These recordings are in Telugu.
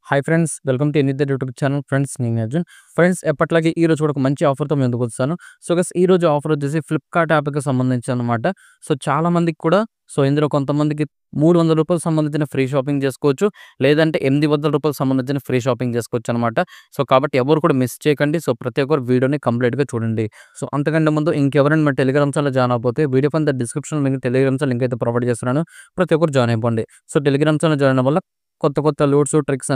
Hi friends, welcome to another YouTube channel. Friends, నేను అర్జున్. ఫ్రెండ్స్, ఎప్పట్లాగే ఈ రోజు కూడా ఒక మంచి ఆఫర్తో మేము ముందుకు వచ్చాను. సో గైస్, ఈ రోజు ఆఫర్ వచ్చేసి ఫ్లిప్కార్ట్ యాప్కి సంబంధించి అనమాట. సో చాలా మందికి కూడా ఇందులో కొంతమందికి రూ. 300 సంబంధించిన ఫ్రీ షాపింగ్ చేసుకోవచ్చు, లేదంటే రూ. 800 సంబంధించిన ఫ్రీ షాపింగ్ చేసుకోవచ్చు అనమాట. సో కాబట్టి ఎవరు కూడా మిస్ చేయకండి. సో ప్రతి ఒక్కరు వీడియోని కంప్లీట్గా చూడండి. సో అంతకంటే ముందు ఇంకెవరైనా మన టెలిగ్రామ్ ఛానల్ జాయిన్ అయిపోతే వీడియో కింద డిస్క్రిప్షన్ మీకు టెలిగ్రామ్ ఛానల్ లింక్ అయితే ప్రొవైడ్ చేస్తున్నాను. ప్రతి ఒక్కరు జాయిన్ అయిపోండి. సో టెలిగ్రామ్ ఛానల్ జాయిన్ అవ్వడం వల్ల కొత్త లూట్స్, ట్రిక్స్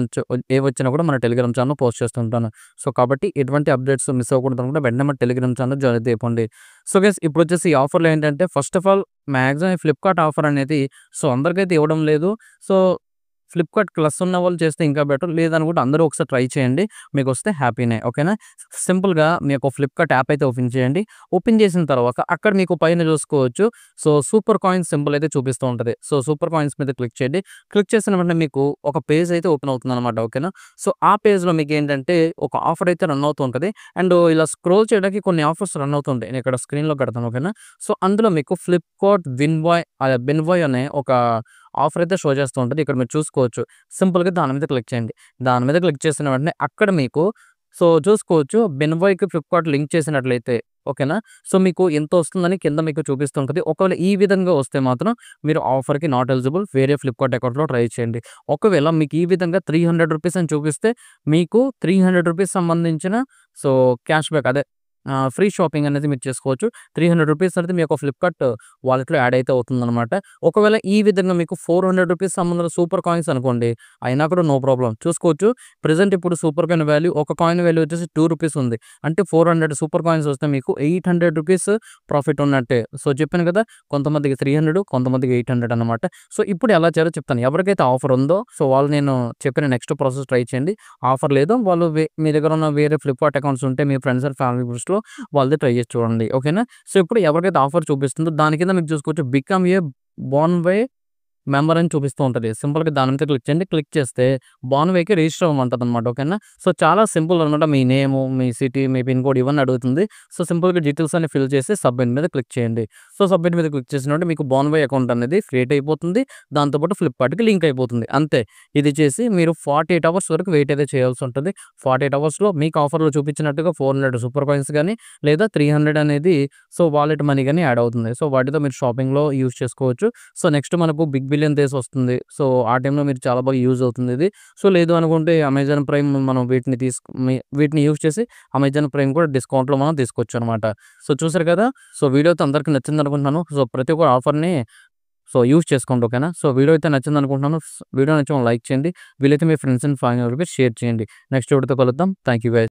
ఏవొచ్చినా కూడా మన టెలిగ్రామ్ ఛానల్ పోస్ట్ చేస్తుంటాను. సో కాబట్టి ఎటువంటి అప్డేట్స్ మిస్ అవ్వకూడదు అనుకుంటే వెంటనే మన టెలిగ్రామ్ ఛానల్ జాయిన్ అయితే అయిపోండి. సో గైస్, ఇప్పుడు వచ్చేసి ఈ ఆఫర్లో ఏంటంటే first of all maximum Flipkart offer అనేది అందరికైతే ఇవ్వడం లేదు. సో ఫ్లిప్కార్ట్ ప్లస్ ఉన్న వాళ్ళు చేస్తే ఇంకా బెటర్, లేదనుకుంటే అందరూ ఒకసారి ట్రై చేయండి. మీకు వస్తే హ్యాపీనే. ఓకేనా? సింపుల్గా మీకు ఫ్లిప్కార్ట్ యాప్ అయితే ఓపెన్ చేయండి. ఓపెన్ చేసిన తర్వాత అక్కడ మీకు పైన చూసుకోవచ్చు. సో సూపర్ కాయిన్స్ సింబల్ అయితే చూపిస్తూ ఉంటుంది. సో సూపర్ కాయిన్స్ మీద క్లిక్ చేయండి. క్లిక్ చేసిన వెంటనే మీకు ఒక పేజ్ అయితే ఓపెన్ అవుతుంది అనమాట. ఓకేనా? సో ఆ పేజ్లో మీకు ఏంటంటే ఒక ఆఫర్ అయితే రన్ అవుతూ ఉంటుంది. అండ్ ఇలా స్క్రోల్ చేయడానికి కొన్ని ఆఫర్స్ రన్ అవుతుంటాయి. నేను ఇక్కడ స్క్రీన్లో పెడతాను. ఓకేనా? సో అందులో మీకు ఫ్లిప్కార్ట్ బిన్వాయ్ అనే ఒక ఆఫర్ అయితే షో చేస్తూ ఉంటుంది. ఇక్కడ మీరు చూసుకోవచ్చు. సింపుల్గా దాని మీద క్లిక్ చేయండి. దాని మీద క్లిక్ చేసిన వెంటనే అక్కడ మీకు చూసుకోవచ్చు, బెన్వాయ్కి ఫ్లిప్కార్ట్ లింక్ చేసినట్లయితే. ఓకేనా? సో మీకు ఎంత వస్తుందని కింద మీకు చూపిస్తుంటుంది. ఒకవేళ ఈ విధంగా వస్తే మాత్రం మీరు ఆఫర్కి నాట్ ఎలిజిబుల్, వేరే ఫ్లిప్కార్ట్ అకౌంట్లో ట్రై చేయండి. ఒకవేళ మీకు ఈ విధంగా రూ. 300 అని చూపిస్తే మీకు రూ. 300 సంబంధించిన క్యాష్ బ్యాక్, అదే ఫ్రీ షాపింగ్ అనేది మీరు చేసుకోవచ్చు. రూ. 300 అనేది మీ యొక్క ఫ్లిప్కార్ట్ వాలెట్‌లో యాడ్ అయితే అవుతుందనమాట. ఒకవేళ ఈ విధంగా మీకు రూ. 400 సంబంధించిన సూపర్ కాయిన్స్ అనుకోండి, అయినా కూడా నో ప్రాబ్లమ్. చూసుకోవచ్చు, ప్రెజెంట్ ఇప్పుడు సూపర్ కాయిన్ వాల్యూ, ఒక కాయిన్ వాల్యూ వచ్చేసి రూ. 2 ఉంది. అంటే 400 సూపర్ కాయిన్స్ వస్తే మీకు రూ. 800 ప్రాఫిట్ ఉన్నట్టే. సో చెప్పాను కదా, కొంతమందికి 300, కొంతమందికి 800 అనమాట. సో ఇప్పుడు ఎలా చేయాలో చెప్తాను. ఎవరికైతే ఆఫర్ ఉందో వాళ్ళు నేను చెప్పిన నెక్స్ట్ ప్రాసెస్ ట్రై చేయండి. ఆఫర్ లేదు, వాళ్ళు మీ దగ్గర ఉన్న వేరే ఫ్లిప్కార్ట్ అకౌంట్స్ ఉంటే మీ ఫ్రెండ్స్ అండ్ ఫ్యామిలీ గ్రూప్స్‌లో వాళ్ళది ట్రై చేసి చూడండి. ఓకేనా? సో ఇప్పుడు ఎవరికైతే ఆఫర్ చూపిస్తుందో దాని కింద మీకు చూసుకోవచ్చు, బికమ్ ఏ బోన్వే మెంబర్ అని చూపిస్తూ ఉంటుంది. సింపుల్గా దాని మీద క్లిక్ చేయండి. క్లిక్ చేస్తే బోన్వేకి రిజిస్టర్ అవ్వమంటుంది అనమాట. ఓకేనా? సో చాలా సింపుల్ అనమాట. మీ నేము, మీ సిటీ, మీ పిన్ కోడ్ ఇవన్నీ అడుగుతుంది. సో సింపుల్గా డీటెయిల్స్ అన్ని ఫిల్ చేసి సబ్మిట్ మీద క్లిక్ చేయండి. సో సబ్మిట్ మీద క్లిక్ చేసినట్టు మీకు బోన్వే అకౌంట్ అనేది క్రియేట్ అయిపోతుంది. దాంతోపాటు ఫ్లిప్కార్ట్కి లింక్ అయిపోతుంది. అంతే. ఇది చేసి మీరు 48 అవర్స్ వరకు వెయిట్ అయితే చేయాల్సి ఉంటుంది. 48 అవర్స్లో మీకు ఆఫర్లో చూపించినట్టుగా 400 సూపర్ కాయిన్స్ కానీ, లేదా 300 అనేది వాలెట్ మనీ కానీ యాడ్ అవుతుంది. సో వాటితో మీరు షాపింగ్లో యూజ్ చేసుకోవచ్చు. సో నెక్స్ట్ మనకు బిగ్ బిలియన్ డేస్ వస్తుంది. సో ఆ టైంలో మీరు చాలా బాగా యూజ్ అవుతుంది ఇది. సో లేదు అనుకుంటే అమెజాన్ ప్రైమ్ మనం వీటిని యూజ్ చేసి అమెజాన్ ప్రైమ్ కూడా డిస్కౌంట్లో మనం తీసుకోవచ్చు అనమాట. సో చూసారు కదా. సో వీడియో అయితే అందరికీ నచ్చింది అనుకుంటున్నాను. సో ప్రతి ఒక్క ఆఫర్ని యూజ్ చేసుకోండి. ఓకేనా? సో వీడియో అయితే నచ్చింది అనుకుంటున్నాను. వీడియో నచ్చిన లైక్ చేయండి. వీలైతే మీ ఫ్రెండ్స్ అండ్ ఫ్యామిలీ మెంబర్స్‌కి షేర్ చేయండి. నెక్స్ట్ వీడియోతో కలుద్దాం. Thank you guys.